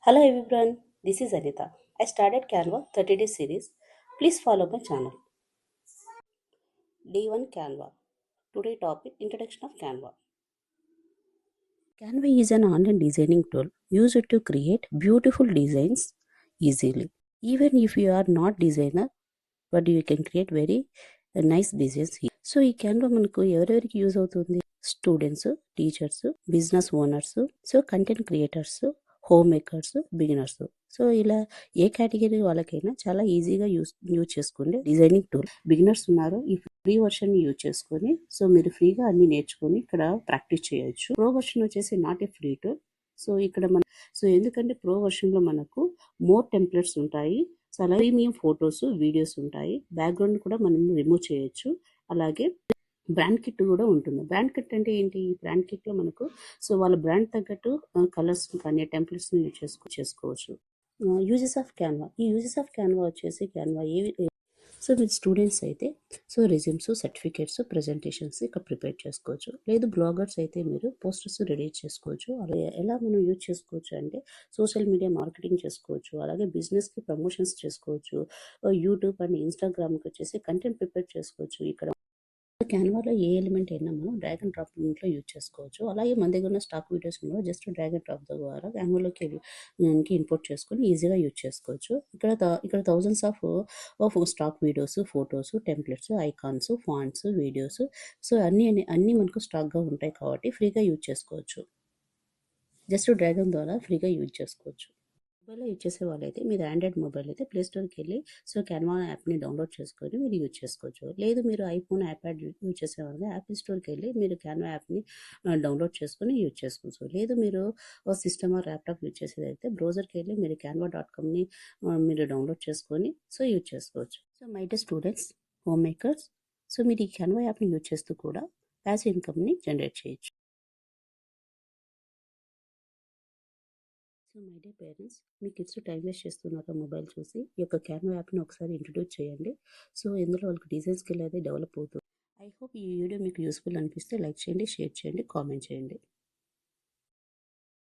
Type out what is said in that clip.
Hello everyone, this is Anita. I started Canva 30 day series. Please follow my channel. Day 1 Canva. Today topic Introduction of Canva. Canva is an online designing tool used to create beautiful designs easily. Even if you are not designer, but you can create very nice designs here. So ఈ Canva మనకు ఎవరెవరికి use అవుతుంది? Students, teachers, business owners, so content creators, home makers, beginners. So ఇలా ఏ category వాళ్ళకైనా చాలా ఈజీగా use చేసుకునే designing tool. Beginners ఉన్నారు, ఈ ఫ్రీ వర్షన్ యూజ్ చేసుకొని సో మీరు ఫ్రీగా అన్ని నేర్చుకొని ఇక్కడ ప్రాక్టీస్ చేయొచ్చు. ప్రో వర్షన్ వచ్చేసి not a free tool. So ఇక్కడ సో ఎందుకంటే ప్రో వర్షన్ లో మనకు మోర్ టెంప్లెట్స్ ఉంటాయి. సో అలాగే ప్రీమియం ఫొటోస్, వీడియోస్ ఉంటాయి. బ్యాక్గ్రౌండ్ కూడా మనం రిమూవ్ చేయొచ్చు. అలాగే బ్రాండ్ కిట్ కూడా ఉంటుంది. బ్రాండ్ కిట్ అంటే ఏంటి? బ్రాండ్ కిట్ లో మనకు సో వాళ్ళ బ్రాండ్ తగ్గట్టు కలర్స్ కానీ టెంప్లెట్స్ యూజ్ చేసుకోవచ్చు. Uses of Canva. ఈ యూజెస్ ఆఫ్ క్యాన్వా వచ్చేసి క్యాన్వా సో మీరు స్టూడెంట్స్ అయితే సో రెజ్యూమ్స్, సర్టిఫికేట్స్, ప్రెజెంటేషన్స్ ఇక్కడ ప్రిపేర్ చేసుకోవచ్చు. లేదు బ్లాగర్స్ అయితే మీరు పోస్టర్స్ రెడీ చేసుకోవచ్చు. అలాగే ఎలా మనం యూజ్ చేసుకోవచ్చు అంటే సోషల్ మీడియా మార్కెటింగ్ చేసుకోవచ్చు. అలాగే బిజినెస్కి ప్రమోషన్స్ చేసుకోవచ్చు. యూట్యూబ్ అండ్ ఇన్స్టాగ్రామ్కి వచ్చేసి కంటెంట్ ప్రిపేర్ చేసుకోవచ్చు. ఇక్కడ క్యాన్వాలో ఏ ఎలిమెంట్ అయినా మనం డ్రాగ్ అండ్ డ్రాప్ లింక్లో యూజ్ చేసుకోవచ్చు. అలాగే మన దగ్గర ఉన్న స్టాక్ వీడియోస్ కూడా జస్ట్ డ్రాగ్ అండ్ డ్రాప్ ద్వారా క్యాన్వాలోకి ఇంపోర్ట్ చేసుకొని ఈజీగా యూజ్ చేసుకోవచ్చు. ఇక్కడ thousands of stock videos, photos, templates, icons, fonts, videos so అన్నీ మనకు స్టాక్గా ఉంటాయి కాబట్టి ఫ్రీగా యూజ్ చేసుకోవచ్చు. జస్ట్ డ్రాగన్ ద్వారా ఫ్రీగా యూజ్ చేసుకోవచ్చు. మొబైల్లో యూజ్ చేసే వాళ్ళైతే మీరు ఆండ్రాయిడ్ మొబైల్ అయితే ప్లే స్టోర్కి వెళ్ళి సో క్యాన్వా యాప్ని డౌన్లోడ్ చేసుకొని మీరు యూజ్ చేసుకోవచ్చు. లేదు మీరు ఐఫోన్, ఐప్యాడ్ యూజ్ చేసే వాళ్ళకి యాపిల్ స్టోర్కి వెళ్ళి మీరు క్యాన్వా యాప్ని డౌన్లోడ్ చేసుకొని యూజ్ చేసుకోవచ్చు. లేదు మీరు సిస్టమ్ ఆర్ ల్యాప్టాప్ యూజ్ చేసేదైతే బ్రౌజర్కి వెళ్ళి మీరు canva.comని మీరు డౌన్లోడ్ చేసుకొని సో యూజ్ చేసుకోవచ్చు. So my day students, home makers, so మీరు ఈ క్యాన్వా యాప్ని యూజ్ చేస్తూ కూడా ప్యాసివ్ ఇన్కమ్ని జనరేట్ చేయొచ్చు. So my day parents, me kids time waste చేస్తున్నారా మొబైల్ చూసి? ఈ యొక్క క్యాన్వా యాప్ని ఒకసారి ఇంట్రడ్యూస్ చేయండి. సో ఇందులో వాళ్ళకి డిజైన్ స్కిల్ అయితే డెవలప్ అవుతుంది. ఐ హోప్ ఈ వీడియో మీకు యూస్ఫుల్ అనిపిస్తే లైక్ చేయండి, షేర్ చేయండి, కామెంట్ చేయండి.